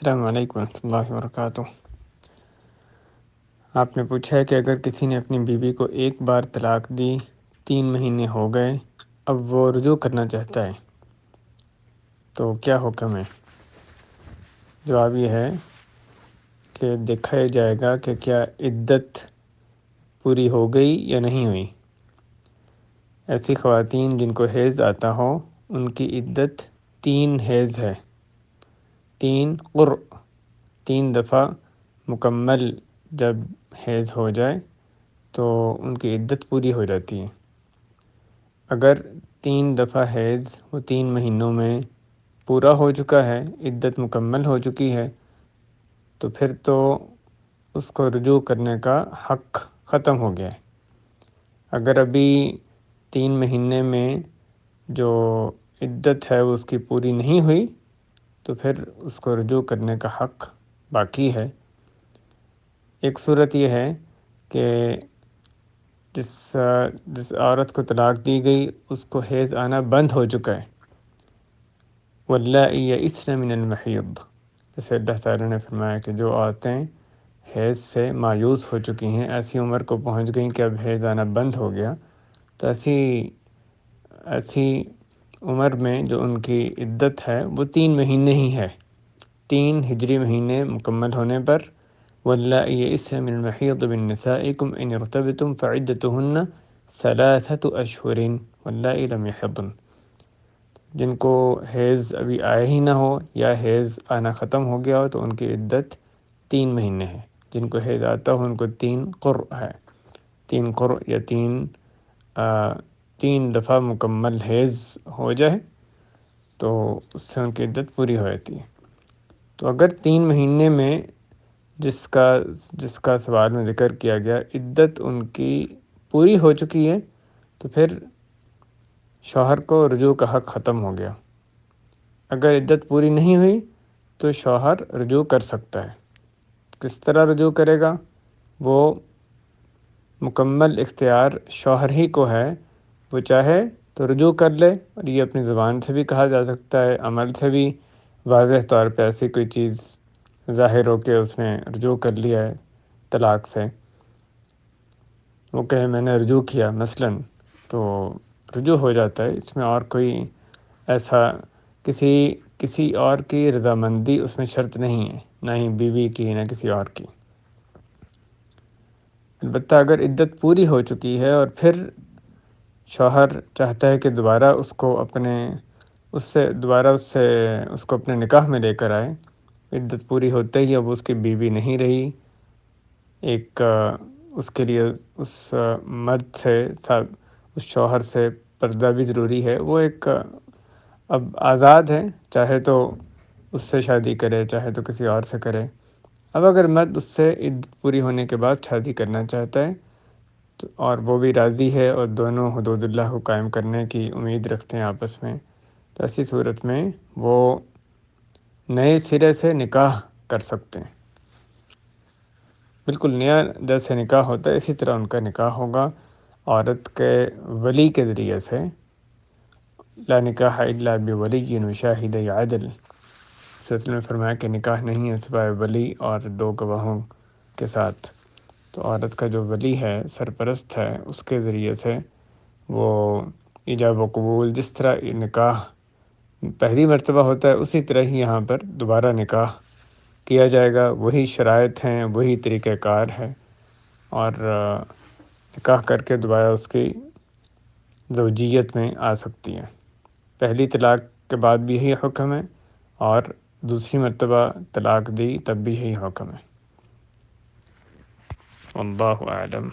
السلام علیکم ورحمۃ اللہ وبرکاتہ۔ آپ نے پوچھا ہے کہ اگر کسی نے اپنی بیوی کو ایک بار طلاق دی، 3 مہینے ہو گئے، اب وہ رجوع کرنا چاہتا ہے تو کیا حکم ہے؟ جواب یہ ہے کہ دیکھا جائے گا کہ کیا عدت پوری ہو گئی یا نہیں ہوئی۔ ایسی خواتین جن کو حیض آتا ہو، ان کی عدت 3 حیض ہے، 3 قرء، 3 دفعہ مکمل جب حیض ہو جائے تو ان کی عدت پوری ہو جاتی ہے۔ اگر 3 دفعہ حیض وہ 3 مہینوں میں پورا ہو چکا ہے، عدت مکمل ہو چکی ہے، تو پھر تو اس کو رجوع کرنے کا حق ختم ہو گیا ہے۔ اگر ابھی 3 مہینے میں جو عدت ہے وہ اس کی پوری نہیں ہوئی تو پھر اس کو رجوع کرنے کا حق باقی ہے۔ ایک صورت یہ ہے کہ جس عورت کو طلاق دی گئی اس کو حیض آنا بند ہو چکا ہے، واللائی یئسن من المحیض، جیسے اللہ تعالیٰ نے فرمایا کہ جو عورتیں حیض سے مایوس ہو چکی ہیں، ایسی عمر کو پہنچ گئیں کہ اب حیض آنا بند ہو گیا، تو ایسی عمر میں جو ان کی عدت ہے وہ 3 مہینے ہی ہے، 3 ہجری مہینے مکمل ہونے پر۔ واللائی یئسن من المحیض من نسائکم ان ارتبتم فعدتہن 3 اشہر واللائی لم یحضن، جن کو حیض ابھی آیا ہی نہ ہو یا حیض آنا ختم ہو گیا ہو تو ان کی عدت 3 مہینے ہے، جن کو حیض آتا ہو ان کو 3 قرء ہے، 3 قرء یا 3 دفعہ مکمل حیض ہو جائے تو اس سے ان کی عدت پوری ہو جاتی ہے۔ تو اگر 3 مہینے میں جس کا سوال میں ذکر کیا گیا عدت ان کی پوری ہو چکی ہے تو پھر شوہر کو رجوع کا حق ختم ہو گیا۔ اگر عدت پوری نہیں ہوئی تو شوہر رجوع کر سکتا ہے۔ کس طرح رجوع کرے گا؟ وہ مکمل اختیار شوہر ہی کو ہے، وہ چاہے تو رجوع کر لے، اور یہ اپنی زبان سے بھی کہا جا سکتا ہے، عمل سے بھی واضح طور پہ ایسی کوئی چیز ظاہر ہو کہ اس نے رجوع کر لیا ہے طلاق سے، وہ کہے میں نے رجوع کیا مثلاً، تو رجوع ہو جاتا ہے۔ اس میں اور کوئی ایسا کسی اور کی رضامندی اس میں شرط نہیں ہے، نہ ہی بیوی کی نہ کسی اور کی۔ البتہ اگر عدت پوری ہو چکی ہے اور پھر شوہر چاہتا ہے کہ دوبارہ اس کو اپنے نکاح میں لے کر آئے، عدت پوری ہوتے ہی اب اس کی بیوی نہیں رہی، اس کے لیے اس مرد سے اس شوہر سے پردہ بھی ضروری ہے، وہ اب آزاد ہے، چاہے تو اس سے شادی کرے چاہے تو کسی اور سے کرے۔ اب اگر مرد اس سے عدت پوری ہونے کے بعد شادی کرنا چاہتا ہے اور وہ بھی راضی ہے اور دونوں حدود اللہ کو قائم کرنے کی امید رکھتے ہیں آپس میں، تو ایسی صورت میں وہ نئے سرے سے نکاح کر سکتے ہیں، بالکل نیا جیسے نکاح ہوتا ہے اسی طرح ان کا نکاح ہوگا عورت کے ولی کے ذریعے سے۔ لا نکاح الا بولی وشاہد عدل، سلسلے میں فرمایا کہ نکاح نہیں ہے سوائے ولی اور 2 گواہوں کے ساتھ۔ تو عورت کا جو ولی ہے، سرپرست ہے، اس کے ذریعے سے وہ ایجاب و قبول، جس طرح نکاح پہلی مرتبہ ہوتا ہے اسی طرح ہی یہاں پر دوبارہ نکاح کیا جائے گا، وہی شرائط ہیں، وہی طریقہ کار ہے، اور نکاح کر کے دوبارہ اس کی زوجیت میں آ سکتی ہے۔ پہلی طلاق کے بعد بھی یہی حکم ہے اور دوسری مرتبہ طلاق دی تب بھی یہی حکم ہے۔ واللہ اعلم۔